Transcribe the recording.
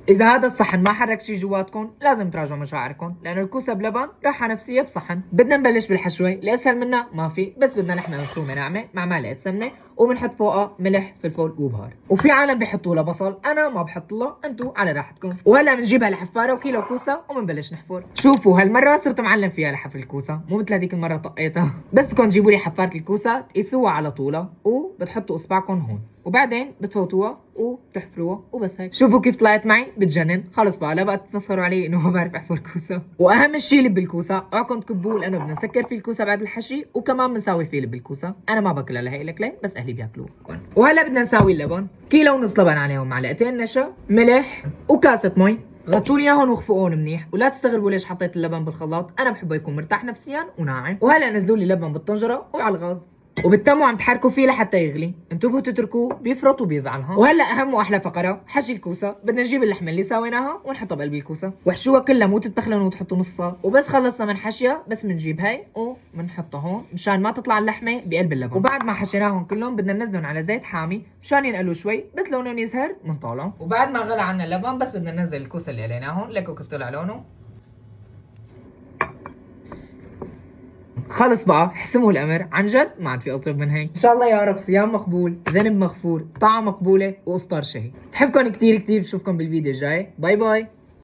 اذا هذا الصحن ما حرك شي جواتكم لازم تراجعوا مشاعركم، لانه الكوسه بلبن راحه نفسيه بصحن. بدنا نبلش بالحشوه اللي اسهل منها ما في، بس بدنا لحمه مفرومه ناعمه مع معلقه سمنه، وبنحط فوقها ملح فلفل وبهار. وفي عالم بيحطوا لها بصل، انا ما بحط لها، انتو على راحتكم. وهلا بنجيب هالحفاره وكيلو كوسه وبنبلش نحفر. شوفوا هالمره صرت معلم فيها لحفر الكوسه، مو مثل هذيك المره طقيتها. بس بدكم تجيبوا لي حفاره الكوسه تقيسوها على طولها، وبتحطوا اصبعكم هون، وبعدين بتفوتوها وبتحفروها وبس هيك. شوفوا كيف طلعت معي بتجنن. خلص بقى لا بقى تتنصروا علي انه ما بعرف احفر كوسه. واهم شيء لب الكوسه اوعكم تكبوه، لانه بدنا نسكر فيه الكوسه بعد الحشي، وكمان بنساوي فيه لب الكوسه. انا ما باكلها لهي الاكله، بس اهلي بياكلوها. وهلا بدنا نساوي اللبن، كيلو ونص لبن عليهم معلقتين نشا، ملح وكاسه مي. غطوا لي اياهم واخفقوهم منيح، ولا تستغربوا ليش حطيت اللبن بالخلاط، انا بحبه يكون مرتاح نفسيا وناعم. وهلا نزلوا لي اللبن بالطنجره وعلى الغاز، وبتتموا عم تحركوا فيه لحتى يغلي. انتبهوا تتركوه بيفرط وبيزعل. ها وهلا اهم واحلى فقره حشي الكوسه. بدنا نجيب اللحمه اللي سويناها ونحطها بقلب الكوسه، وحشوها كلها مو تتبخلنوا وتحطوا نصها. وبس خلصنا من حشيها بس بنجيب هاي وبنحطها هون مشان ما تطلع اللحمه بقلب اللبن. وبعد ما حشيناهم كلهم بدنا ننزلهم على زيت حامي مشان ينقلوا شوي، بس لونهم يزهر بنطالعهم. وبعد ما غلى عنا اللبن بس بدنا ننزل الكوسه اللي قليناهم. لكوا كيف طلع لونه. خلص بقى حسموا الامر، عن جد ما عاد في اطيب من هيك. ان شاء الله يا رب صيام مقبول، ذنب مغفور، طاعه مقبوله، وافطار شهي. بحبكم كثير كثير، بشوفكم بالفيديو الجاي. باي باي.